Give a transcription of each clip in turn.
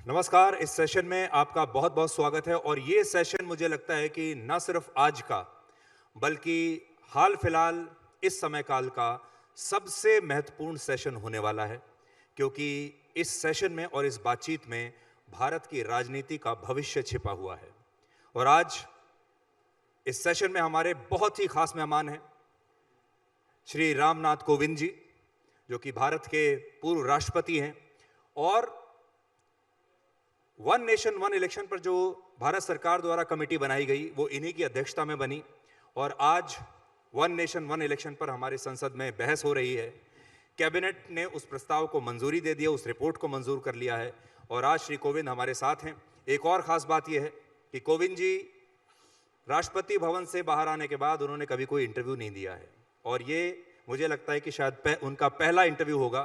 नमस्कार। इस सेशन में आपका बहुत बहुत स्वागत है और ये सेशन मुझे लगता है कि न सिर्फ आज का बल्कि हाल फिलहाल इस समय काल का सबसे महत्वपूर्ण सेशन होने वाला है, क्योंकि इस सेशन में और इस बातचीत में भारत की राजनीति का भविष्य छिपा हुआ है। और आज इस सेशन में हमारे बहुत ही खास मेहमान हैं श्री रामनाथ कोविंद जी, जो कि भारत के पूर्व राष्ट्रपति हैं, और वन नेशन वन इलेक्शन पर जो भारत सरकार द्वारा कमेटी बनाई गई वो इन्हीं की अध्यक्षता में बनी। और आज वन नेशन वन इलेक्शन पर हमारी संसद में बहस हो रही है। कैबिनेट ने उस प्रस्ताव को मंजूरी दे दिया, उस रिपोर्ट को मंजूर कर लिया है और आज श्री कोविंद हमारे साथ हैं। एक और खास बात यह है कि कोविंद जी राष्ट्रपति भवन से बाहर आने के बाद उन्होंने कभी कोई इंटरव्यू नहीं दिया है और ये मुझे लगता है कि शायद उनका पहला इंटरव्यू होगा।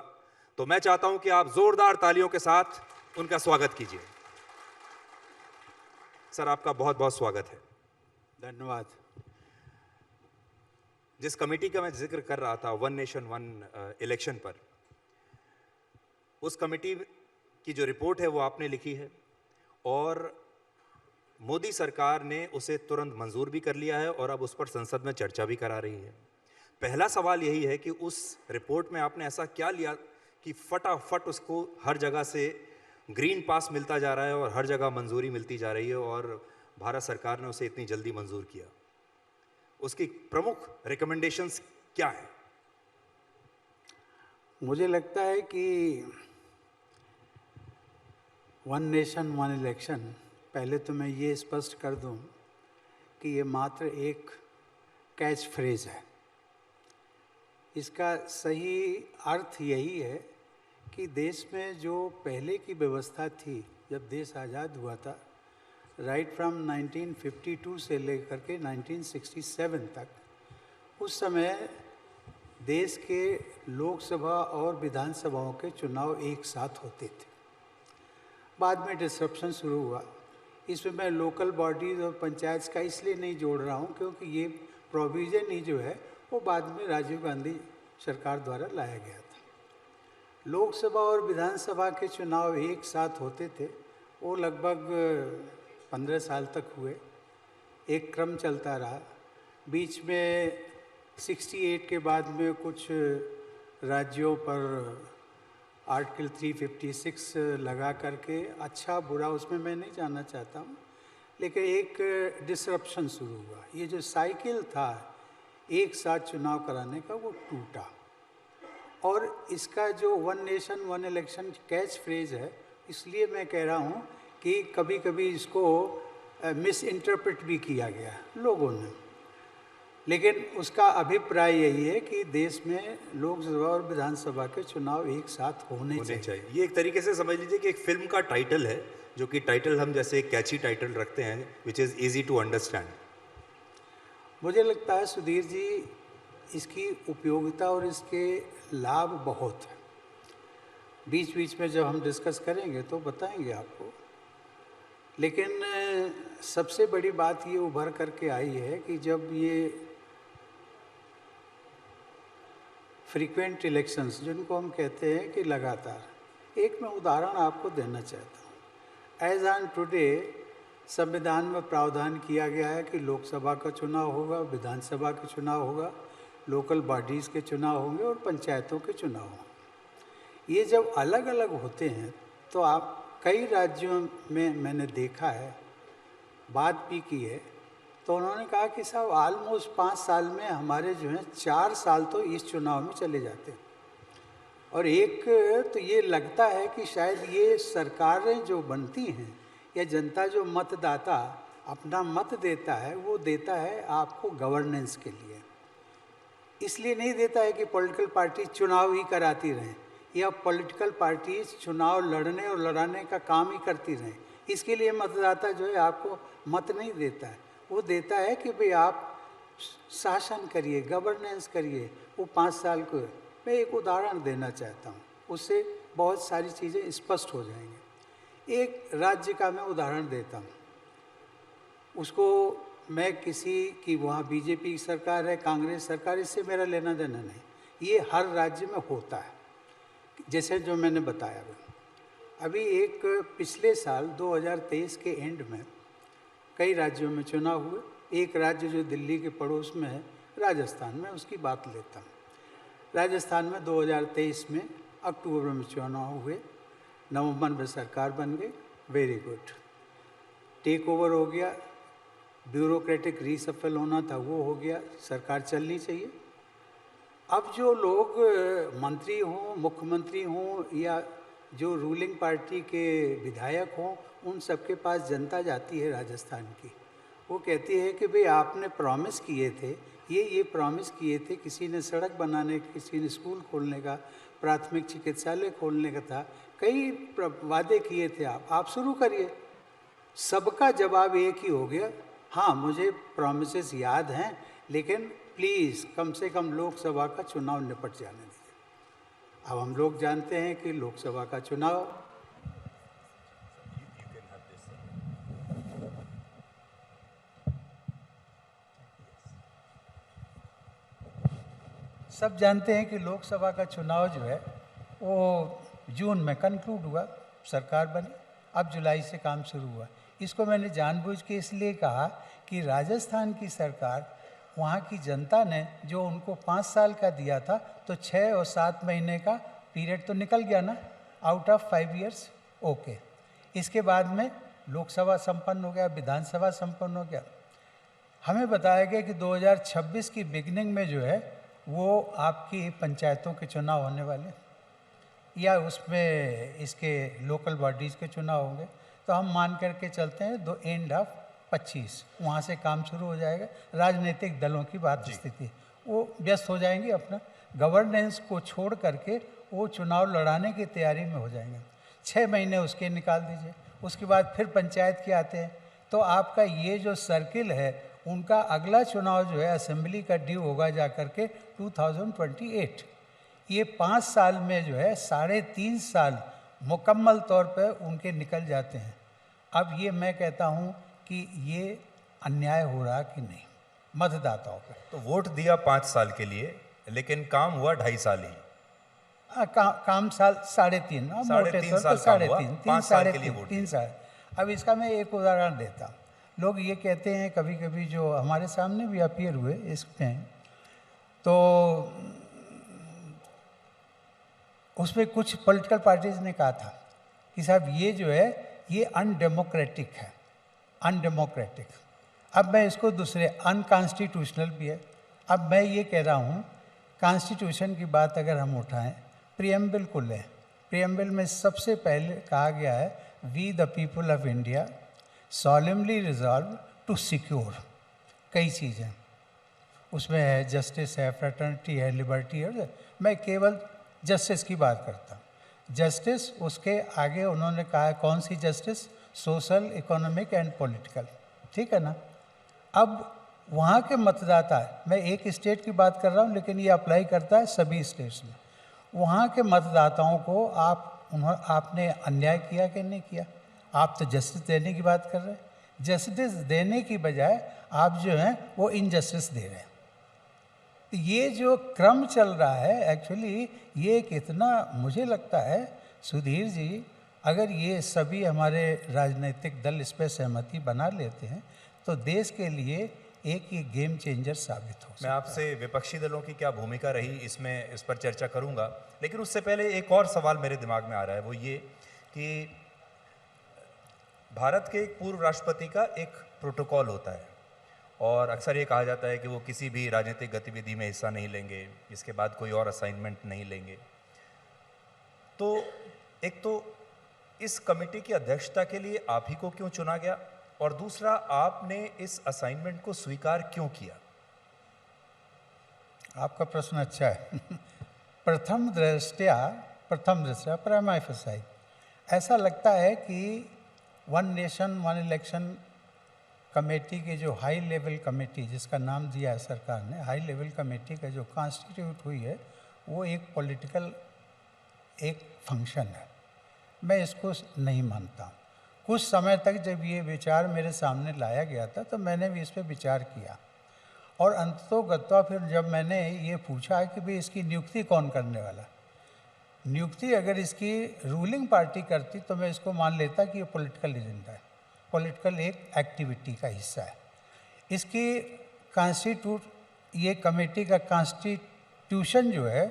तो मैं चाहता हूं कि आप जोरदार तालियों के साथ उनका स्वागत कीजिए। सर, आपका बहुत बहुत स्वागत है। धन्यवाद। जिस कमेटी का मैं जिक्र कर रहा था, वन नेशन वन इलेक्शन पर, उस कमेटी की जो रिपोर्ट है वो आपने लिखी है और मोदी सरकार ने उसे तुरंत मंजूर भी कर लिया है और अब उस पर संसद में चर्चा भी करा रही है। पहला सवाल यही है कि उस रिपोर्ट में आपने ऐसा क्या लिया कि फटाफट उसको हर जगह से ग्रीन पास मिलता जा रहा है और हर जगह मंजूरी मिलती जा रही है और भारत सरकार ने उसे इतनी जल्दी मंजूर किया? उसकी प्रमुख रिकमेंडेशंस क्या है? मुझे लगता है कि वन नेशन वन इलेक्शन, पहले तो मैं ये स्पष्ट कर दूं कि ये मात्र एक कैच फ्रेज है। इसका सही अर्थ यही है कि देश में जो पहले की व्यवस्था थी, जब देश आज़ाद हुआ था, राइट फ्रॉम 1952 से लेकर के 1967 तक, उस समय देश के लोकसभा और विधानसभाओं के चुनाव एक साथ होते थे। बाद में डिसरप्शन शुरू हुआ। इसमें मैं लोकल बॉडीज़ और पंचायत का इसलिए नहीं जोड़ रहा हूँ क्योंकि ये प्रोविज़न ही जो है वो बाद में राजीव गांधी सरकार द्वारा लाया गया था। लोकसभा और विधानसभा के चुनाव एक साथ होते थे। वो लगभग 15 साल तक हुए, एक क्रम चलता रहा। बीच में 68 के बाद में कुछ राज्यों पर आर्टिकल 356 लगा करके, अच्छा बुरा उसमें मैं नहीं जानना चाहता हूँ, लेकिन एक डिसरप्शन शुरू हुआ। ये जो साइकिल था एक साथ चुनाव कराने का, वो टूटा। और इसका जो one nation one election catch phrase है, इसलिए मैं कह रहा हूँ कि कभी कभी इसको मिस इंटरप्रेट भी किया गया लोगों ने, लेकिन उसका अभिप्राय यही है कि देश में लोकसभा और विधानसभा के चुनाव एक साथ होने चाहिए। ये एक तरीके से समझ लीजिए कि एक फिल्म का टाइटल है, जो कि टाइटल हम जैसे कैची टाइटल रखते हैं, which is easy to understand. मुझे लगता है सुधीर जी, इसकी उपयोगिता और इसके लाभ बहुत हैं। बीच बीच में जब हम डिस्कस करेंगे तो बताएंगे आपको। लेकिन सबसे बड़ी बात ये उभर करके आई है कि जब ये फ्रीक्वेंट इलेक्शंस, जिनको हम कहते हैं कि लगातार, एक मैं उदाहरण आपको देना चाहता हूँ। एज ऑन टुडे संविधान में प्रावधान किया गया है कि लोकसभा का चुनाव होगा, विधानसभा का चुनाव होगा, लोकल बॉडीज़ के चुनाव होंगे और पंचायतों के चुनाव होंगे। ये जब अलग अलग होते हैं तो आप कई राज्यों में मैंने देखा है, बात भी की है, तो उन्होंने कहा कि साहब ऑलमोस्ट 5 साल में हमारे जो हैं 4 साल तो इस चुनाव में चले जाते हैं। और एक तो ये लगता है कि शायद ये सरकारें जो बनती हैं या जनता जो मतदाता अपना मत देता है, वो देता है आपको गवर्नेंस के लिए। इसलिए नहीं देता है कि पॉलिटिकल पार्टी चुनाव ही कराती रहें या पॉलिटिकल पार्टी चुनाव लड़ने और लड़ाने का काम ही करती रहें। इसके लिए मतदाता जो है आपको मत नहीं देता है, वो देता है कि भाई आप शासन करिए, गवर्नेंस करिए। वो 5 साल को मैं एक उदाहरण देना चाहता हूँ, उससे बहुत सारी चीज़ें स्पष्ट हो जाएंगी। एक राज्य का मैं उदाहरण देता हूँ, उसको मैं किसी की वहाँ बीजेपी की सरकार है, कांग्रेस सरकार, इससे मेरा लेना देना नहीं। ये हर राज्य में होता है, जैसे जो मैंने बताया। अभी एक पिछले साल 2023 के एंड में कई राज्यों में चुनाव हुए। एक राज्य जो दिल्ली के पड़ोस में है, राजस्थान में, उसकी बात लेता हूँ। राजस्थान में 2023 में अक्टूबर में चुनाव हुए, नवंबर में सरकार बन गई। वेरी गुड, टेक ओवर हो गया, ब्यूरोक्रेटिक रीसफल होना था वो हो गया, सरकार चलनी चाहिए। अब जो लोग मंत्री हों, मुख्यमंत्री हों या जो रूलिंग पार्टी के विधायक हों, उन सबके पास जनता जाती है राजस्थान की। वो कहती है कि भाई आपने प्रॉमिस किए थे, ये प्रॉमिस किए थे, किसी ने सड़क बनाने, किसी ने स्कूल खोलने का, प्राथमिक चिकित्सालय खोलने का था, कई वादे किए थे आप शुरू करिए। सबका जवाब एक ही हो गया, हाँ मुझे प्रॉमिसेस याद हैं, लेकिन प्लीज़ कम से कम लोकसभा का चुनाव निपट जाने दीजिए। अब हम लोग जानते हैं कि लोकसभा का चुनाव सब जानते हैं कि लोकसभा का चुनाव जो है वो जून में कंक्लूड हुआ, सरकार बनी, अब जुलाई से काम शुरू हुआ। इसको मैंने जानबूझ के इसलिए कहा कि राजस्थान की सरकार, वहाँ की जनता ने जो उनको 5 साल का दिया था, तो 6 और 7 महीने का पीरियड तो निकल गया ना, आउट ऑफ 5 इयर्स। ओके, इसके बाद में लोकसभा संपन्न हो गया, विधानसभा संपन्न हो गया। हमें बताया गया कि 2026 की बिगनिंग में जो है वो आपकी पंचायतों के चुनाव होने वाले, या उसमें इसके लोकल बॉडीज़ के चुनाव होंगे। तो हम मान करके चलते हैं दो एंड ऑफ 25 वहाँ से काम शुरू हो जाएगा। राजनीतिक दलों की बात स्थिति, वो व्यस्त हो जाएंगे, अपना गवर्नेंस को छोड़ करके वो चुनाव लड़ाने की तैयारी में हो जाएंगे। 6 महीने उसके निकाल दीजिए, उसके बाद फिर पंचायत के आते हैं। तो आपका ये जो सर्किल है, उनका अगला चुनाव जो है असेंबली का ड्यू होगा जा कर के 2028। ये 5 साल में जो है 3.5 साल मुकम्मल तौर पर उनके निकल जाते हैं। अब ये मैं कहता हूँ कि ये अन्याय हो रहा कि नहीं मतदाताओं पर। तो वोट दिया 5 साल के लिए, लेकिन काम हुआ 2.5 साल ही। काम साल 3.5, मोटे तौर पर 3.5, 3 साल। अब इसका मैं एक उदाहरण देता हूँ। लोग ये कहते हैं कभी कभी, जो हमारे सामने भी अपीयर हुए इसमें, तो उसमें कुछ पॉलिटिकल पार्टीज ने कहा था कि साहब ये जो है ये अनडेमोक्रेटिक है, अनडेमोक्रेटिक। अब मैं इसको दूसरे अनकॉन्स्टिट्यूशनल भी है। अब मैं ये कह रहा हूँ, कॉन्स्टिट्यूशन की बात अगर हम उठाएं, प्रीएम्बल को लें, प्रीएम्बल में सबसे पहले कहा गया है, we the people of India solemnly resolve to secure, कई चीज़ें उसमें है, जस्टिस है, फ्रेटर्निटी है, लिबर्टी है। मैं केवल जस्टिस की बात करता हूँ। जस्टिस, उसके आगे उन्होंने कहा है कौन सी justice, social, economic and political, ठीक है ना। अब वहाँ के मतदाता, मैं एक स्टेट की बात कर रहा हूँ लेकिन ये अप्लाई करता है सभी स्टेट्स में, वहाँ के मतदाताओं को आपने अन्याय किया कि नहीं किया? आप तो जस्टिस देने की बात कर रहे हैं, जस्टिस देने की बजाय आप जो हैं वो इनजस्टिस दे रहे हैं। तो ये जो क्रम चल रहा है, एक्चुअली ये कितना, मुझे लगता है सुधीर जी, अगर ये सभी हमारे राजनीतिक दल इस पर सहमति बना लेते हैं तो देश के लिए एक ये गेम चेंजर साबित हो सकता है। मैं आपसे विपक्षी दलों की क्या भूमिका रही इसमें, इस पर चर्चा करूंगा, लेकिन उससे पहले एक और सवाल मेरे दिमाग में आ रहा है, वो ये कि भारत के एक पूर्व राष्ट्रपति का एक प्रोटोकॉल होता है और अक्सर ये कहा जाता है कि वो किसी भी राजनीतिक गतिविधि में हिस्सा नहीं लेंगे, इसके बाद कोई और असाइनमेंट नहीं लेंगे। तो एक तो इस कमेटी की अध्यक्षता के लिए आप ही को क्यों चुना गया, और दूसरा आपने इस असाइनमेंट को स्वीकार क्यों किया? आपका प्रश्न अच्छा है। प्रथम दृष्टया प्रमा फेसाई ऐसा लगता है कि one nation one election committee के जो हाई लेवल कमेटी, जिसका नाम दिया है सरकार ने, हाई लेवल कमेटी का जो कॉन्स्टिट्यूट हुई है, वो एक पॉलिटिकल एक फंक्शन है। मैं इसको नहीं मानता। कुछ समय तक जब ये विचार मेरे सामने लाया गया था तो मैंने भी इस पर विचार किया, और अंततोगत्वा फिर जब मैंने ये पूछा कि भाई इसकी नियुक्ति कौन करने वाला, नियुक्ति अगर इसकी रूलिंग पार्टी करती तो मैं इसको मान लेता कि ये पॉलिटिकल एजेंडा है, पॉलिटिकल एक एक्टिविटी का हिस्सा है। इसकी ये कमेटी का कॉन्स्टिट्यूशन जो है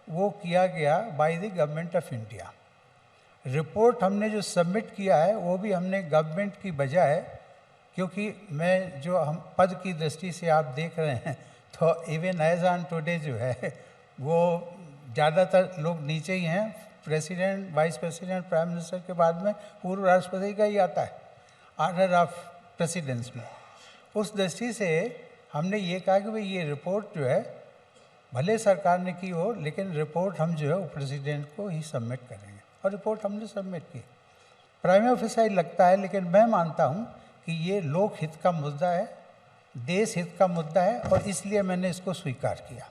वो किया गया by the government of India. Report हमने जो सबमिट किया है वो भी हमने गवर्नमेंट की बजाय, क्योंकि मैं जो हम पद की दृष्टि से आप देख रहे हैं तो इवन एज ऑन टुडे जो है वो ज़्यादातर लोग नीचे ही हैं। President, vice president, prime minister के बाद में पूर्व राष्ट्रपति का ही आता है ऑर्डर ऑफ प्रेसिडेंस में। उस दृष्टि से हमने ये कहा कि भाई ये रिपोर्ट जो है भले सरकार ने की हो, लेकिन रिपोर्ट हम जो है वो प्रेसिडेंट को ही सबमिट करेंगे, और रिपोर्ट हमने सबमिट की। प्राइम ऑफिसर लगता है, लेकिन मैं मानता हूँ कि ये लोक हित का मुद्दा है, देश हित का मुद्दा है, और इसलिए मैंने इसको स्वीकार किया।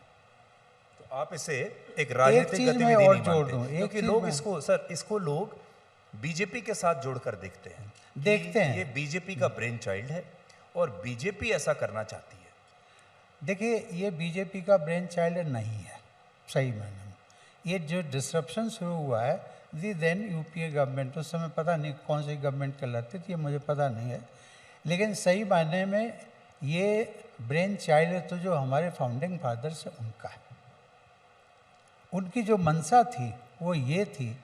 तो आप इसे एक राजनीतिक चीज़ गतिविधि मैं नहीं और मानते, जोड़ दूं, क्योंकि लोग इसको लोग बीजेपी के साथ जोड़कर देखते हैं, देखते हैं। ये बीजेपी का ब्रेन चाइल्ड है और बीजेपी ऐसा करना चाहती है। देखिए, ये बीजेपी का ब्रेन चाइल्ड नहीं है सही मायने में। ये जो डिसरप्शन शुरू हुआ है दी देन यूपीए गवर्नमेंट, उस समय पता नहीं कौन सी गवर्नमेंट कहलाती थी, ये मुझे पता नहीं है, लेकिन सही मायने में ये ब्रेन चाइल्ड तो जो हमारे फाउंडिंग फादर्स हैं उनका है। उनकी जो मंशा थी वो ये थी,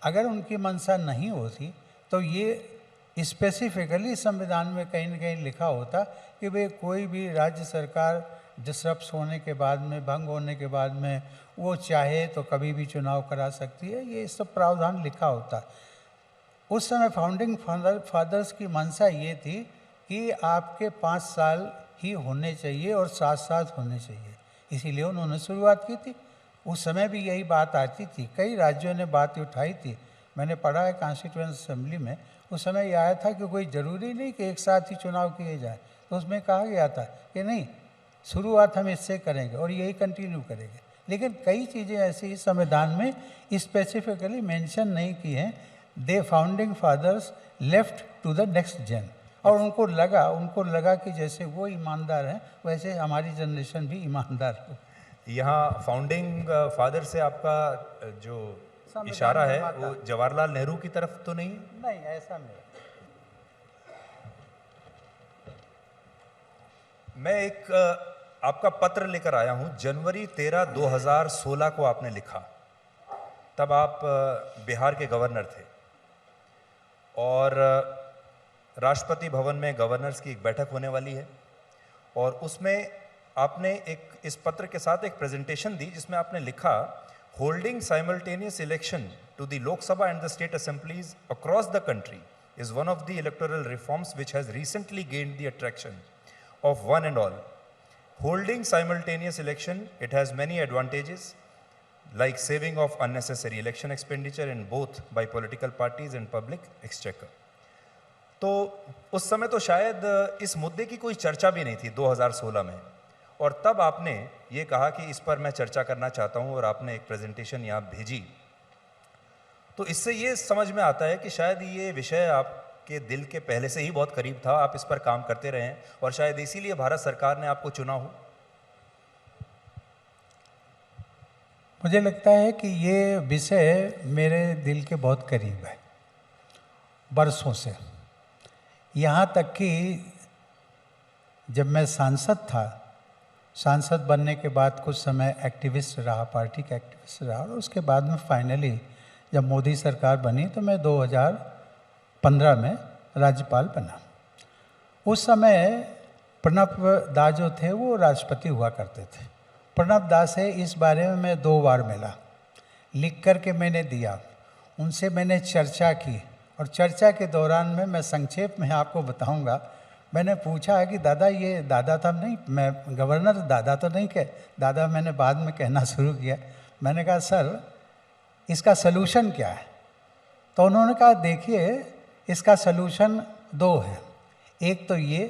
अगर उनकी मंशा नहीं होती तो ये स्पेसिफिकली संविधान में कहीं न कहीं लिखा होता कि भाई कोई भी राज्य सरकार डिसरप्ट होने के बाद में, भंग होने के बाद में वो चाहे तो कभी भी चुनाव करा सकती है, ये सब प्रावधान लिखा होता। उस समय फाउंडिंग फादर्स की मंशा ये थी कि आपके 5 साल ही होने चाहिए और साथ होने चाहिए, इसीलिए उन्होंने शुरुआत की थी। उस समय भी यही बात आती थी, कई राज्यों ने बात उठाई थी, मैंने पढ़ा है कॉन्स्टिट्यूएंट असेंबली में। उस समय यह आया था कि कोई ज़रूरी नहीं कि एक साथ ही चुनाव किए जाए, तो उसमें कहा गया था कि नहीं, शुरुआत हम इससे करेंगे और यही कंटिन्यू करेंगे। लेकिन कई चीज़ें ऐसी इस संविधान में स्पेसिफिकली मेंशन नहीं की हैं। The founding fathers left to the next gen, और उनको लगा कि जैसे वो ईमानदार हैं वैसे हमारी जनरेशन भी ईमानदार हो। यहाँ फाउंडिंग फादर से आपका जो इशारा है वो जवाहरलाल नेहरू की तरफ तो नहीं? नहीं, ऐसा नहीं। मैं एक आपका पत्र लेकर आया हूं, जनवरी 13, 2016 को आपने लिखा। तब आप बिहार के गवर्नर थे और राष्ट्रपति भवन में गवर्नर्स की एक बैठक होने वाली है, और उसमें आपने इस पत्र के साथ एक प्रेजेंटेशन दी जिसमें आपने लिखा, holding simultaneous election to the Lok Sabha and the state assemblies across the country is one of the electoral reforms which has recently gained the attraction of one and all. Holding simultaneous election, it has many advantages like saving of unnecessary election expenditure in both by political parties and public exchequer. तो उस समय तो शायद इस मुद्दे की कोई चर्चा भी नहीं थी 2016 में, और तब आपने ये कहा कि इस पर मैं चर्चा करना चाहता हूँ, और आपने एक प्रेजेंटेशन यहाँ भेजी। तो इससे ये समझ में आता है कि शायद ये विषय आपके दिल के पहले से ही बहुत करीब था, आप इस पर काम करते रहे हैं, और शायद इसीलिए भारत सरकार ने आपको चुना हो। मुझे लगता है कि ये विषय मेरे दिल के बहुत करीब है बरसों से, यहाँ तक कि जब मैं सांसद था, सांसद बनने के बाद कुछ समय एक्टिविस्ट रहा, पार्टी का एक्टिविस्ट रहा, और उसके बाद में फाइनली जब मोदी सरकार बनी तो मैं 2015 में राज्यपाल बना। उस समय प्रणब दा जो थे वो राष्ट्रपति हुआ करते थे। प्रणब दा से इस बारे में मैं 2 बार मिला, लिख कर के मैंने दिया, उनसे मैंने चर्चा की, और चर्चा के दौरान में मैं संक्षेप में आपको बताऊंगा, मैंने पूछा कि दादा, ये दादा था नहीं, मैं गवर्नर दादा तो नहीं कह, दादा मैंने बाद में कहना शुरू किया। मैंने कहा सर इसका सलूशन क्या है? तो उन्होंने कहा देखिए इसका सलूशन 2 है। एक तो ये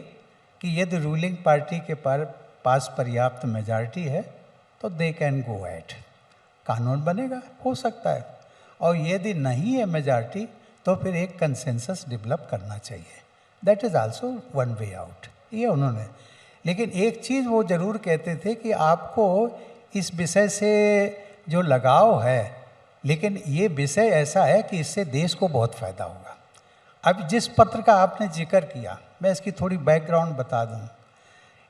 कि यदि रूलिंग पार्टी के पास पर्याप्त मेजॉरिटी है तो दे कैन गो एट, कानून बनेगा, हो सकता है, और यदि नहीं है मेजॉरिटी तो फिर एक कंसेंसस डेवलप करना चाहिए, that is also one way out, ये उन्होंने। लेकिन एक चीज़ वो ज़रूर कहते थे कि आपको इस विषय से जो लगाव है, लेकिन ये विषय ऐसा है कि इससे देश को बहुत फायदा होगा। अब जिस पत्र का आपने जिक्र किया, मैं इसकी थोड़ी बैकग्राउंड बता दूं।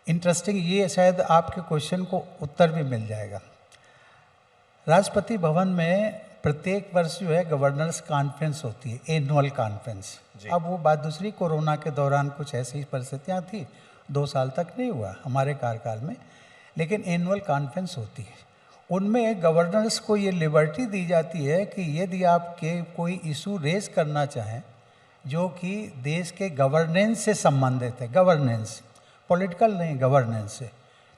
इंटरेस्टिंग, ये शायद आपके क्वेश्चन को उत्तर भी मिल जाएगा। राष्ट्रपति भवन में प्रत्येक वर्ष जो है गवर्नर्स कॉन्फ्रेंस होती है, एनुअल कॉन्फ्रेंस। अब वो बात दूसरी, कोरोना के दौरान कुछ ऐसी परिस्थितियाँ थी, 2 साल तक नहीं हुआ हमारे कार्यकाल में, लेकिन एनुअल कॉन्फ्रेंस होती है। उनमें गवर्नर्स को ये लिबर्टी दी जाती है कि यदि आप के कोई इशू रेज करना चाहें जो कि देश के गवर्नेंस से संबंधित है, गवर्नेंस, पॉलिटिकल नहीं, गवर्नेंस से,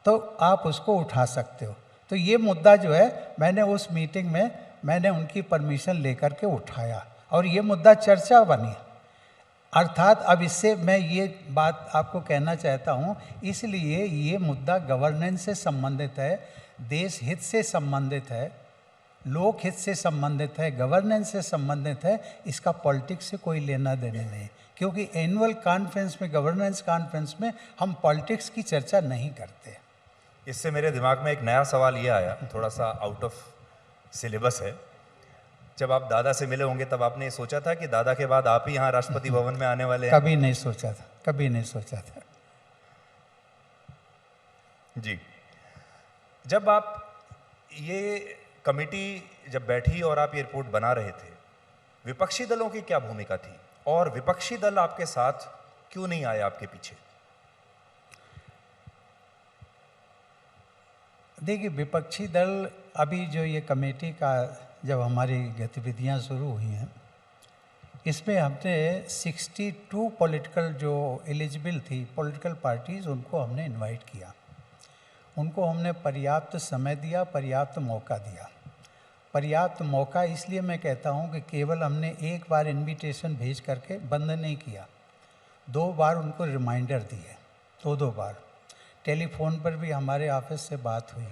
तो आप उसको उठा सकते हो। तो ये मुद्दा जो है मैंने उस मीटिंग में मैंने उनकी परमिशन लेकर के उठाया और ये मुद्दा चर्चा बनी। अर्थात अब इससे मैं ये बात आपको कहना चाहता हूँ, इसलिए ये मुद्दा गवर्नेंस से संबंधित है, देश हित से संबंधित है, लोक हित से संबंधित है, गवर्नेंस से संबंधित है। इसका पॉलिटिक्स से कोई लेना देना नहीं, क्योंकि एनुअल कॉन्फ्रेंस में, गवर्नेंस कॉन्फ्रेंस में हम पॉलिटिक्स की चर्चा नहीं करते। इससे मेरे दिमाग में एक नया सवाल ये आया, थोड़ा सा आउट ऑफ सिलेबस है। जब आप दादा से मिले होंगे तब आपने ये सोचा था कि दादा के बाद आप ही यहाँ राष्ट्रपति भवन में आने वाले हैं? कभी नहीं सोचा था, कभी नहीं सोचा था जी। जब आप ये कमेटी जब बैठी और आप ये रिपोर्ट बना रहे थे, विपक्षी दलों की क्या भूमिका थी और विपक्षी दल आपके साथ क्यों नहीं आए आपके पीछे? देखिए, विपक्षी दल, अभी जो ये कमेटी का जब हमारी गतिविधियां शुरू हुई हैं, इसमें हमने 62 पॉलिटिकल जो एलिजिबल थी पॉलिटिकल पार्टीज़, उनको हमने इनवाइट किया। उनको हमने पर्याप्त समय दिया, पर्याप्त मौका दिया। पर्याप्त मौका इसलिए मैं कहता हूं कि केवल हमने एक बार इनविटेशन भेज करके बंद नहीं किया, 2 बार उनको रिमाइंडर दिए, 2 बार। टेलीफोन पर भी हमारे ऑफिस से बात हुई।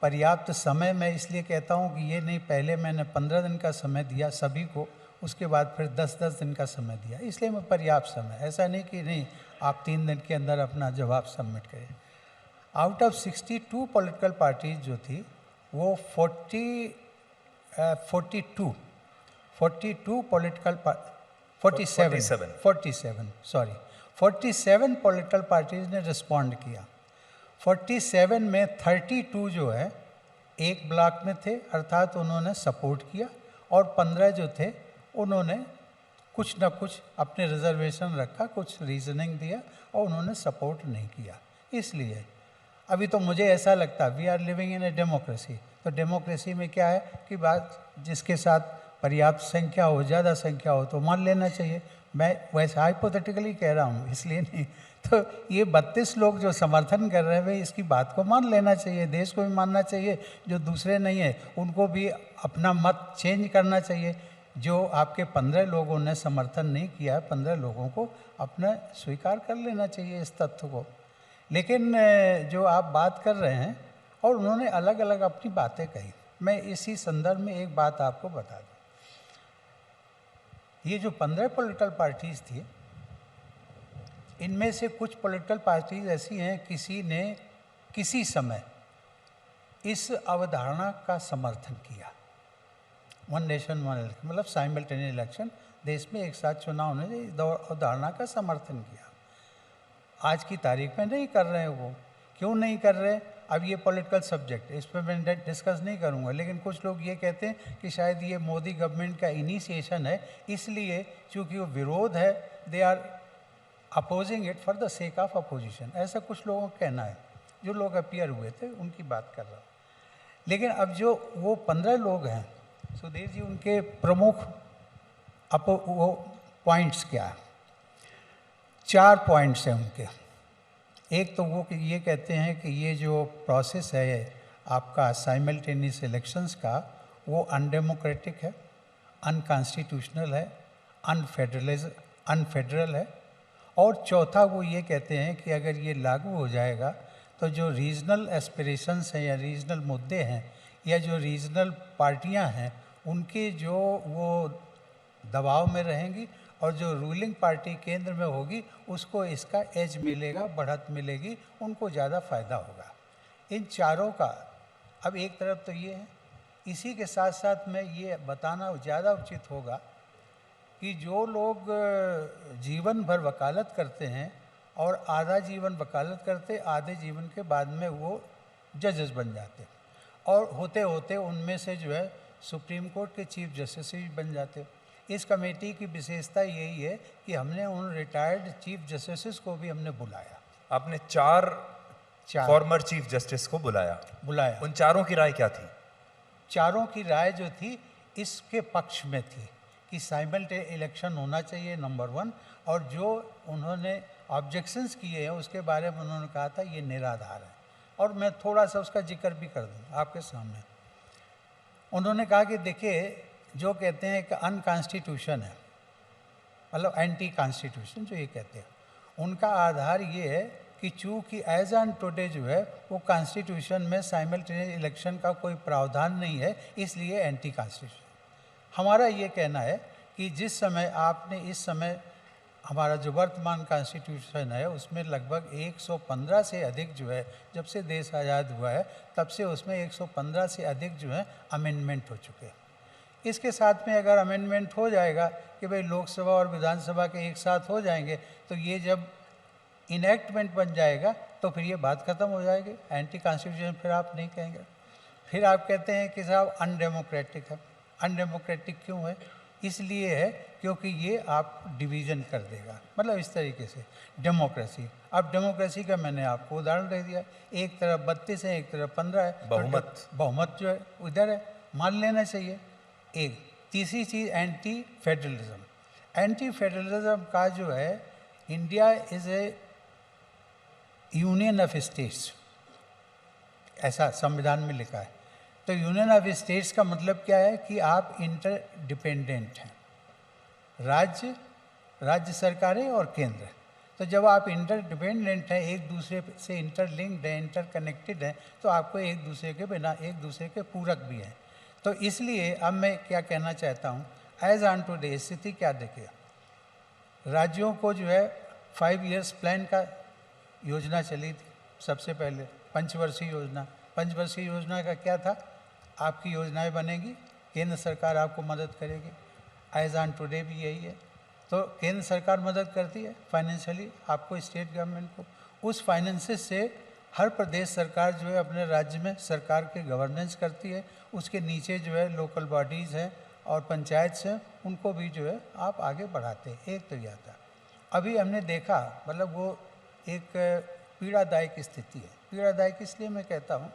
पर्याप्त समय मैं इसलिए कहता हूं कि ये नहीं पहले मैंने 15 दिन का समय दिया सभी को, उसके बाद फिर 10-10 दिन का समय दिया, इसलिए मैं पर्याप्त समय, ऐसा नहीं कि नहीं आप 3 दिन के अंदर अपना जवाब सबमिट करें। आउट ऑफ 62 पॉलिटिकल पार्टीज जो थी, वो 42 पॉलिटिकल 47 पॉलिटिकल पार्टीज ने रिस्पॉन्ड किया। 47 में 32 जो है एक ब्लॉक में थे, अर्थात उन्होंने सपोर्ट किया, और 15 जो थे उन्होंने कुछ ना कुछ अपने रिजर्वेशन रखा, कुछ रीजनिंग दिया और उन्होंने सपोर्ट नहीं किया। इसलिए अभी तो मुझे ऐसा लगता है we are living in a democracy, तो डेमोक्रेसी में क्या है कि बात जिसके साथ पर्याप्त संख्या हो, ज़्यादा संख्या हो तो मान लेना चाहिए। मैं वैसे हाइपोथेटिकली कह रहा हूँ, इसलिए नहीं। तो ये 32 लोग जो समर्थन कर रहे हैं, भाई इसकी बात को मान लेना चाहिए, देश को भी मानना चाहिए। जो दूसरे नहीं है उनको भी अपना मत चेंज करना चाहिए। जो आपके 15 लोगों ने समर्थन नहीं किया है, 15 लोगों को अपना स्वीकार कर लेना चाहिए इस तथ्य को। लेकिन जो आप बात कर रहे हैं, और उन्होंने अलग अलग अपनी बातें कही, मैं इसी संदर्भ में एक बात आपको बता दूं। ये जो 15 पॉलिटिकल पार्टीज थी, इनमें से कुछ पॉलिटिकल पार्टीज ऐसी हैं किसी ने किसी समय इस अवधारणा का समर्थन किया, वन नेशन वन इलेक्शन, मतलब साइमल्टेनियस इलेक्शन, देश में एक साथ चुनाव होने, इस अवधारणा का समर्थन किया। आज की तारीख में नहीं कर रहे हैं वो। क्यों नहीं कर रहे? अब ये पॉलिटिकल सब्जेक्ट, इस पर मैं डिस्कस नहीं करूँगा, लेकिन कुछ लोग ये कहते हैं कि शायद ये मोदी गवर्नमेंट का इनिशिएशन है, इसलिए चूँकि वो विरोध है, they are opposing it for the sake of opposition, ऐसा कुछ लोगों का कहना है। जो लोग अपीयर हुए थे उनकी बात कर रहा हूँ। लेकिन अब जो वो 15 लोग हैं, सुधीर जी, उनके प्रमुख वो पॉइंट्स क्या है? 4 पॉइंट्स हैं उनके। एक तो वो ये कहते हैं कि ये जो प्रोसेस है आपका साइमल्टेनियस इलेक्शंस का, वो अनडेमोक्रेटिक है, अनकॉन्स्टिट्यूशनल है, अनफेडरल है। और चौथा वो ये कहते हैं कि अगर ये लागू हो जाएगा तो जो रीजनल एस्पिरेशंस हैं या रीजनल मुद्दे हैं या जो रीजनल पार्टियां हैं, उनके जो वो दबाव में रहेंगी, और जो रूलिंग पार्टी केंद्र में होगी उसको इसका एज मिलेगा, बढ़त मिलेगी, उनको ज़्यादा फायदा होगा। इन चारों का अब एक तरफ तो ये है, इसी के साथ साथ मैं ये बताना ज़्यादा उचित होगा कि जो लोग जीवन भर वकालत करते हैं और आधा जीवन वकालत करते, आधे जीवन के बाद में वो जजेस बन जाते और होते होते उनमें से जो है सुप्रीम कोर्ट के चीफ जस्टिस भी बन जाते। इस कमेटी की विशेषता यही है कि हमने उन रिटायर्ड चीफ जस्टिस को भी हमने बुलाया। आपने चार चार फॉर्मर चीफ जस्टिस को बुलाया। उन चारों की राय क्या थी? चारों की राय जो थी इसके पक्ष में थी कि साइमल्टेनियस इलेक्शन होना चाहिए, नंबर 1, और जो उन्होंने ऑब्जेक्शंस किए हैं उसके बारे में उन्होंने कहा था ये निराधार है। और मैं थोड़ा सा उसका जिक्र भी कर दूँ आपके सामने। उन्होंने कहा कि देखिए, जो कहते हैं कि अनकॉन्स्टिट्यूशन है, मतलब एंटी कॉन्स्टिट्यूशन जो ये कहते हैं, उनका आधार ये है कि चूँकि एज ऑन टुडे जो है वो कॉन्स्टिट्यूशन में साइमल्टेनियस इलेक्शन का कोई प्रावधान नहीं है, इसलिए एंटी कॉन्स्टिट्यूशन। हमारा ये कहना है कि जिस समय आपने इस समय हमारा जो वर्तमान कॉन्स्टिट्यूशन है उसमें लगभग 115 से अधिक जो है, जब से देश आज़ाद हुआ है तब से उसमें 115 से अधिक जो है अमेंडमेंट हो चुके हैं। इसके साथ में अगर अमेंडमेंट हो जाएगा कि भाई लोकसभा और विधानसभा के एक साथ हो जाएंगे, तो ये जब इनएक्टमेंट बन जाएगा तो फिर ये बात ख़त्म हो जाएगी। एंटी कॉन्स्टिट्यूशन फिर आप नहीं कहेंगे। फिर आप कहते हैं कि साहब अनडेमोक्रेटिक है। अनडेमोक्रेटिक क्यों है? इसलिए है क्योंकि ये आप डिवीज़न कर देगा, मतलब इस तरीके से डेमोक्रेसी। अब डेमोक्रेसी का मैंने आपको उदाहरण दे दिया, एक तरफ 32 है, एक तरफ 15 है, बहुमत जो है उधर है, मान लेना चाहिए। एक तीसरी चीज़ एंटी फेडरलिज्म। एंटी फेडरलिज्म का जो है, India is A union of states, ऐसा संविधान में लिखा है। तो यूनियन ऑफ स्टेट्स का मतलब क्या है कि आप इंटरडिपेंडेंट हैं, राज्य सरकारें और केंद्र। तो जब आप इंटरडिपेंडेंट हैं, एक दूसरे से इंटरलिंक्ड हैं, इंटरकनेक्टेड हैं, तो आपको एक दूसरे के बिना एक दूसरे के पूरक भी हैं। तो इसलिए अब मैं क्या कहना चाहता हूँ, एज ऑन टुडे स्थिति क्या देखिए, राज्यों को जो है 5 ईयर्स प्लान का योजना चली थी। सबसे पहले पंचवर्षीय योजना। पंचवर्षीय योजना का क्या था? आपकी योजनाएं बनेगी, केंद्र सरकार आपको मदद करेगी। एज ऑन टुडे भी यही है। तो केंद्र सरकार मदद करती है फाइनेंशियली आपको, स्टेट गवर्नमेंट को। उस फाइनेंसेस से हर प्रदेश सरकार जो है अपने राज्य में सरकार के गवर्नेंस करती है। उसके नीचे जो है लोकल बॉडीज़ हैं और पंचायत हैं, उनको भी जो है आप आगे बढ़ाते हैं। एक तो यह था। अभी हमने देखा, मतलब वो एक पीड़ादायक स्थिति है। पीड़ादायक इसलिए मैं कहता हूँ,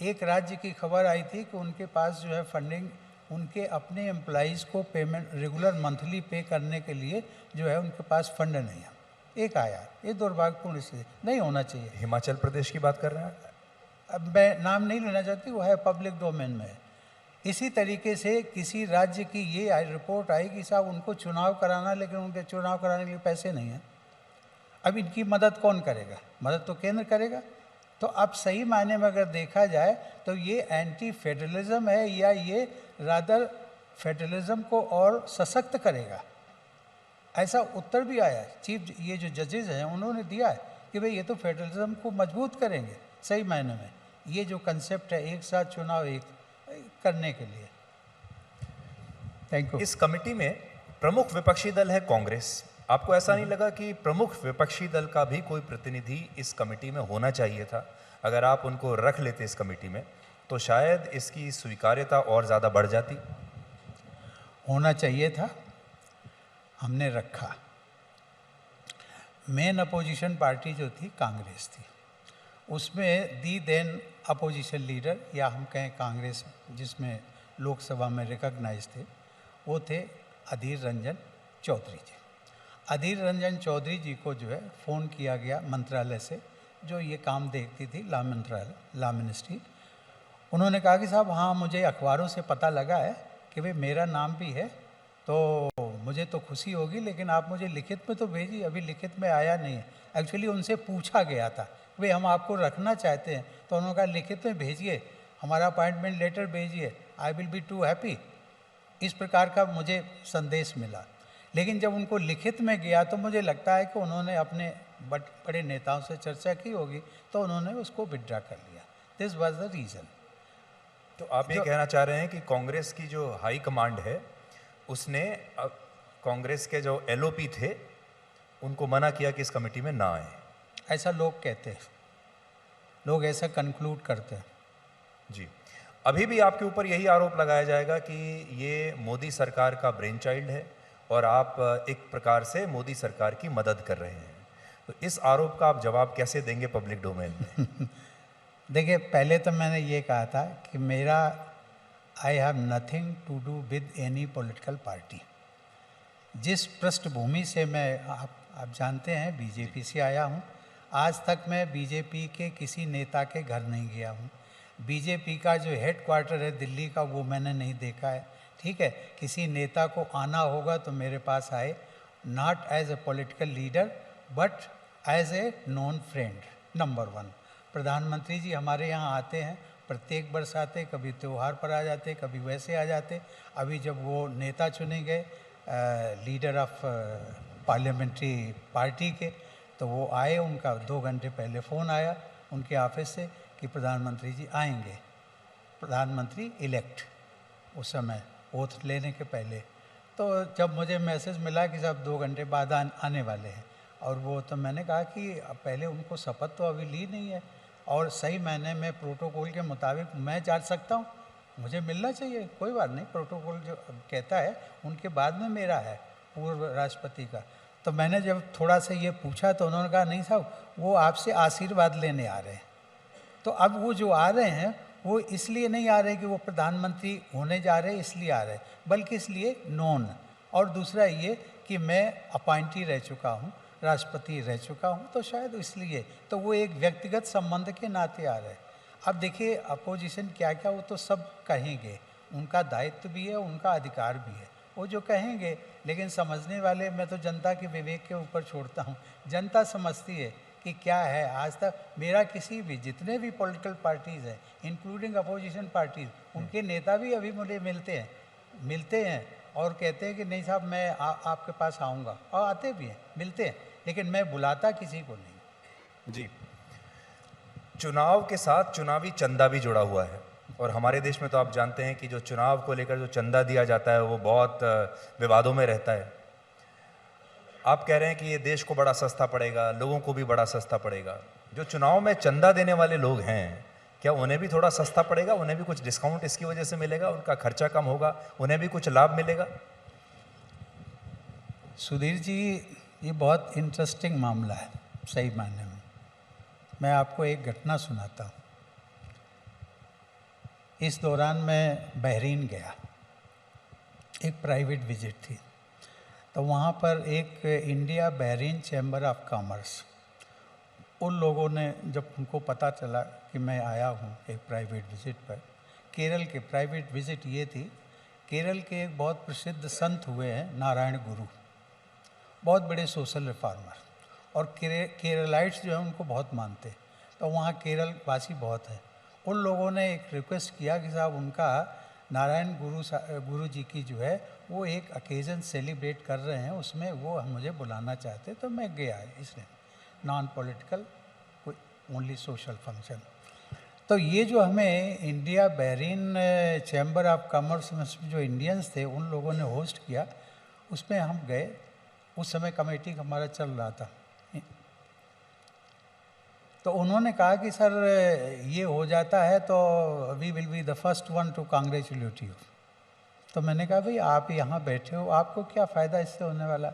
एक राज्य की खबर आई थी कि उनके पास जो है फंडिंग, उनके अपने एम्प्लॉइज़ को पेमेंट रेगुलर मंथली पे करने के लिए जो है उनके पास फंड नहीं है। एक आया, ये दुर्भाग्यपूर्ण स्थिति, नहीं होना चाहिए। हिमाचल प्रदेश की बात कर रहे हैं? अब मैं नाम नहीं लेना चाहती, वो है पब्लिक डोमेन में है। इसी तरीके से किसी राज्य की ये रिपोर्ट आई कि साहब उनको चुनाव कराना, लेकिन उनके चुनाव कराने के लिए पैसे नहीं हैं। अब इनकी मदद कौन करेगा? मदद तो केंद्र करेगा। तो अब सही मायने में अगर देखा जाए तो ये एंटी फेडरलिज्म है, या ये रादर फेडरलिज्म को और सशक्त करेगा। ऐसा उत्तर भी आया है, ये जो जजेस हैं उन्होंने दिया है कि भाई ये तो फेडरलिज्म को मजबूत करेंगे सही मायने में, ये जो कंसेप्ट है एक साथ चुनाव एक करने के लिए। Thank you. इस कमेटी में प्रमुख विपक्षी दल है कांग्रेस। आपको ऐसा नहीं लगा कि प्रमुख विपक्षी दल का भी कोई प्रतिनिधि इस कमेटी में होना चाहिए था? अगर आप उनको रख लेते इस कमेटी में तो शायद इसकी स्वीकार्यता और ज़्यादा बढ़ जाती। होना चाहिए था, हमने रखा। मेन अपोजिशन पार्टी जो थी कांग्रेस थी, उसमें दी देन अपोजिशन लीडर, या हम कहें कांग्रेस जिसमें लोकसभा में रिकॉग्नाइज थे, वो थे अधीर रंजन चौधरी जी। अधीर रंजन चौधरी जी को जो है फ़ोन किया गया मंत्रालय से, जो ये काम देखती थी, ला मंत्रालय, ला मिनिस्ट्री। उन्होंने कहा कि साहब हाँ, मुझे अखबारों से पता लगा है कि भाई मेरा नाम भी है, तो मुझे तो खुशी होगी, लेकिन आप मुझे लिखित में तो भेजिए। अभी लिखित में आया नहीं है। एक्चुअली उनसे पूछा गया था भाई हम आपको रखना चाहते हैं, तो उन्होंने कहा लिखित में भेजिए, हमारा अपॉइंटमेंट लेटर भेजिए, I will be too happy. इस प्रकार का मुझे संदेश मिला। लेकिन जब उनको लिखित में गया तो मुझे लगता है कि उन्होंने अपने बड़े नेताओं से चर्चा की होगी, तो उन्होंने उसको विड्रा कर लिया। This was the reason. तो आप ये कहना चाह रहे हैं कि कांग्रेस की जो हाई कमांड है उसने कांग्रेस के जो एलओपी थे उनको मना किया कि इस कमेटी में ना आए? ऐसा लोग कहते हैं, लोग ऐसा कंक्लूड करते हैं। जी। अभी भी आपके ऊपर यही आरोप लगाया जाएगा कि ये मोदी सरकार का ब्रेन चाइल्ड है और आप एक प्रकार से मोदी सरकार की मदद कर रहे हैं। तो इस आरोप का आप जवाब कैसे देंगे पब्लिक डोमेन में? देखिए, पहले तो मैंने ये कहा था कि मेरा I have nothing to do with any political party. जिस पृष्ठभूमि से मैं आप जानते हैं बीजेपी से आया हूँ, आज तक मैं बीजेपी के किसी नेता के घर नहीं गया हूँ। बीजेपी का जो हेड क्वार्टर है दिल्ली का, वो मैंने नहीं देखा है। ठीक है, किसी नेता को आना होगा तो मेरे पास आए, not as a political leader but as a non friend. Number one, प्रधानमंत्री जी हमारे यहाँ आते हैं, प्रत्येक वर्ष आते, कभी त्यौहार पर आ जाते, कभी वैसे आ जाते। अभी जब वो नेता चुने गए लीडर ऑफ पार्लियामेंट्री पार्टी के, तो वो आए, उनका 2 घंटे पहले फ़ोन आया उनके ऑफिस से कि प्रधानमंत्री जी आएंगे, प्रधानमंत्री इलेक्ट उस समय ओथ लेने के पहले। तो जब मुझे मैसेज मिला कि साहब 2 घंटे बाद आने वाले हैं, और वो तो मैंने कहा कि पहले उनको शपथ तो अभी ली नहीं है, और सही मायने में प्रोटोकॉल के मुताबिक मैं जा सकता हूँ, मुझे मिलना चाहिए, कोई बात नहीं, प्रोटोकॉल जो कहता है उनके बाद में मेरा है पूर्व राष्ट्रपति का। तो मैंने जब थोड़ा सा ये पूछा तो उन्होंने कहा नहीं साहब, वो आपसे आशीर्वाद लेने आ रहे हैं। तो अब वो जो आ रहे हैं वो इसलिए नहीं आ रहे कि वो प्रधानमंत्री होने जा रहे हैं इसलिए आ रहे हैं, बल्कि इसलिए नॉन, और दूसरा ये कि मैं अपॉइंटी रह चुका हूँ, राष्ट्रपति रह चुका हूँ, तो शायद इसलिए, तो वो एक व्यक्तिगत संबंध के नाते आ रहे हैं। अब देखिए अपोजिशन क्या क्या, वो तो सब कहेंगे, उनका दायित्व भी है, उनका अधिकार भी है, वो जो कहेंगे, लेकिन समझने वाले मैं तो जनता के विवेक के ऊपर छोड़ता हूँ। जनता समझती है कि क्या है। आज तक मेरा किसी भी, जितने भी पॉलिटिकल पार्टीज़ हैं इंक्लूडिंग अपोजिशन पार्टीज़, उनके नेता भी अभी मुझे मिलते हैं और कहते हैं कि नहीं साहब मैं आपके पास आऊँगा, और आते भी हैं, मिलते हैं, लेकिन मैं बुलाता किसी को नहीं। जी। चुनाव के साथ चुनावी चंदा भी जुड़ा हुआ है, और हमारे देश में तो आप जानते हैं कि जो चुनाव को लेकर जो चंदा दिया जाता है वो बहुत विवादों में रहता है। आप कह रहे हैं कि ये देश को बड़ा सस्ता पड़ेगा, लोगों को भी बड़ा सस्ता पड़ेगा। जो चुनाव में चंदा देने वाले लोग हैं, क्या उन्हें भी थोड़ा सस्ता पड़ेगा? उन्हें भी कुछ डिस्काउंट इसकी वजह से मिलेगा? उनका खर्चा कम होगा, उन्हें भी कुछ लाभ मिलेगा? सुधीर जी, ये बहुत इंटरेस्टिंग मामला है सही मायने में। मैं आपको एक घटना सुनाता हूँ। इस दौरान मैं बहरीन गया, एक प्राइवेट विजिट थी, तो वहाँ पर एक India Bahrain chamber of commerce, उन लोगों ने जब उनको पता चला कि मैं आया हूँ एक प्राइवेट विजिट पर, केरल के प्राइवेट विजिट ये थी, केरल के एक बहुत प्रसिद्ध संत हुए हैं नारायण गुरु, बहुत बड़े सोशल रिफॉर्मर, और केरलाइट्स जो हैं उनको बहुत मानते हैं, तो वहाँ केरल वासी बहुत हैं। उन लोगों ने एक रिक्वेस्ट किया कि साहब उनका नारायण गुरु जी की जो है वो एक अकेजन सेलिब्रेट कर रहे हैं, उसमें वो मुझे बुलाना चाहते, तो मैं गया इसलिए, नॉन पॉलिटिकल, कोई ओनली सोशल फंक्शन। तो ये जो हमें India Bahrain chamber of commerce में जो इंडियंस थे उन लोगों ने होस्ट किया, उसमें हम गए। उस समय कमेटी हमारा चल रहा था, तो उन्होंने कहा कि सर ये हो जाता है तो we will be the first one to congratulate you. तो मैंने कहा भाई आप यहाँ बैठे हो, आपको क्या फ़ायदा इससे होने वाला?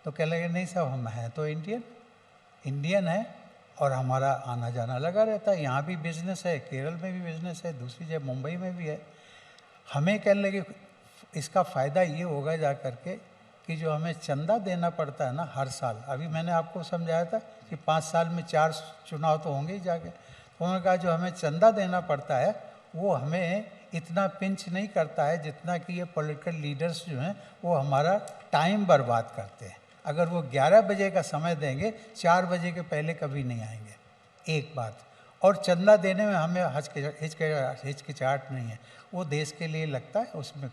तो कह लगे नहीं साहब हम हैं तो इंडियन है और हमारा आना जाना लगा रहता है, यहाँ भी बिजनेस है, केरल में भी बिजनेस है, दूसरी जगह मुंबई में भी है। हमें कह लगे इसका फ़ायदा ये होगा जा करके कि जो हमें चंदा देना पड़ता है ना हर साल, अभी मैंने आपको समझाया था कि 5 साल में 4 चुनाव तो होंगे ही जाके, तो उन्होंने कहा जो हमें चंदा देना पड़ता है वो हमें इतना पिंच नहीं करता है जितना कि ये पॉलिटिकल लीडर्स जो हैं वो हमारा टाइम बर्बाद करते हैं। अगर वो 11 बजे का समय देंगे, 4 बजे के पहले कभी नहीं आएंगे, एक बात। और चंदा देने में हमें हिचकिचाहट नहीं है, वो देश के लिए लगता है उसमें।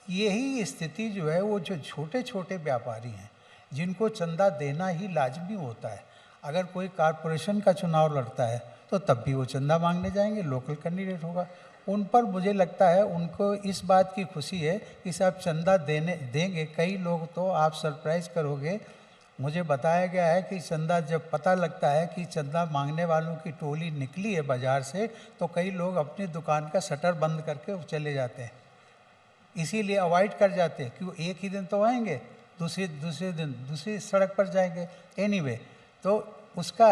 यही स्थिति जो है वो जो छोटे छोटे व्यापारी हैं जिनको चंदा देना ही लाजमी होता है, अगर कोई कारपोरेशन का चुनाव लड़ता है तो तब भी वो चंदा मांगने जाएंगे, लोकल कैंडिडेट होगा, उन पर मुझे लगता है उनको इस बात की खुशी है कि साहब चंदा देंगे। कई लोग तो आप सरप्राइज करोगे, मुझे बताया गया है कि चंदा जब पता लगता है कि चंदा मांगने वालों की टोली निकली है बाज़ार से, तो कई लोग अपनी दुकान का शटर बंद करके चले जाते हैं, इसीलिए अवॉइड कर जाते हैं कि वो एक ही दिन तो आएंगे, दूसरे दिन दूसरी सड़क पर जाएंगे एनीवे। तो उसका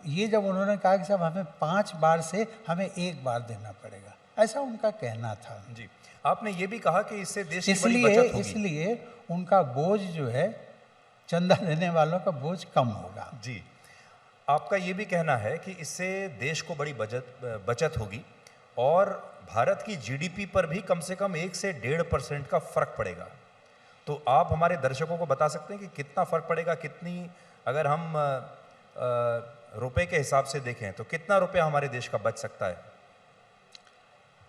ये जब उन्होंने कहा कि साहब हमें 5 बार से हमें 1 बार देना पड़ेगा, ऐसा उनका कहना था। जी, आपने ये भी कहा कि इससे देश की बड़ी बचत होगी। इसलिए उनका बोझ जो है, चंदा देने वालों का बोझ कम होगा। जी, आपका ये भी कहना है कि इससे देश को बड़ी बचत होगी और भारत की जीडीपी पर भी कम से कम 1 से 1.5% का फर्क पड़ेगा। तो आप हमारे दर्शकों को बता सकते हैं कि कितना फर्क पड़ेगा, कितनी, अगर हम रुपए के हिसाब से देखें तो कितना रुपया हमारे देश का बच सकता है?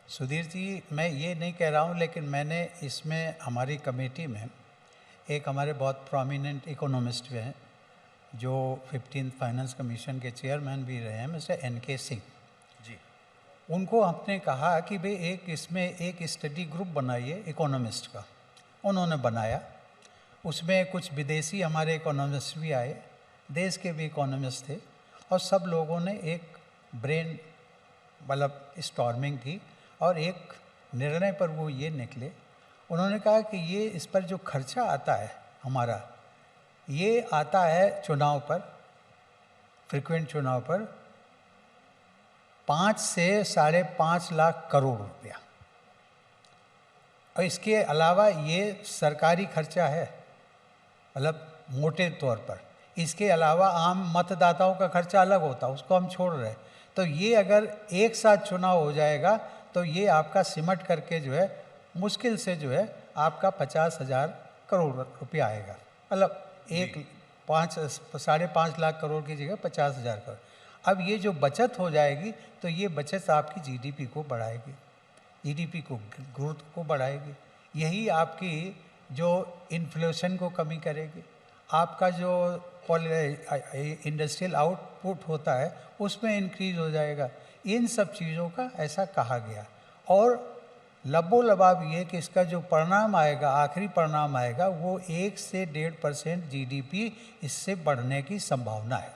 सुधीर जी, मैं ये नहीं कह रहा हूँ, लेकिन मैंने इसमें हमारी कमेटी में एक हमारे बहुत प्रोमिनेंट इकोनॉमिस्ट भी हैं जो 15th फाइनेंस कमीशन के चेयरमैन भी रहे हैं, मिस्टर NK सिंह जी। उनको हमने कहा कि भाई इसमें एक स्टडी ग्रुप बनाइए इकोनॉमिस्ट का। उन्होंने बनाया, उसमें कुछ विदेशी हमारे इकोनॉमिस्ट भी आए, देश के भी इकोनॉमिस्ट थे, और सब लोगों ने एक ब्रेन मतलब स्टॉर्मिंग की और एक निर्णय पर वो ये निकले। उन्होंने कहा कि ये इस पर जो खर्चा आता है हमारा, ये आता है चुनाव पर, फ्रीक्वेंट चुनाव पर 5 से 5.5 लाख करोड़ रुपया, और इसके अलावा ये सरकारी खर्चा है, मतलब मोटे तौर पर। इसके अलावा आम मतदाताओं का खर्चा अलग होता है, उसको हम छोड़ रहे हैं। तो ये अगर एक साथ चुनाव हो जाएगा तो ये आपका सिमट करके जो है मुश्किल से जो है आपका 50,000 करोड़ रुपया आएगा, मतलब 5.5 लाख करोड़ की जगह 50,000 करोड़। अब ये जो बचत हो जाएगी तो ये बचत आपकी जीडीपी को बढ़ाएगी, जीडीपी को ग्रोथ को बढ़ाएगी, यही आपकी जो इन्फ्लेशन को कमी करेगी, आपका जो इंडस्ट्रियल आउटपुट होता है उसमें इंक्रीज हो जाएगा। इन सब चीज़ों का ऐसा कहा गया, और लबोलबाब ये कि इसका जो परिणाम आएगा, आखिरी परिणाम आएगा, वो 1 से 1.5% जीडीपी इससे बढ़ने की संभावना है।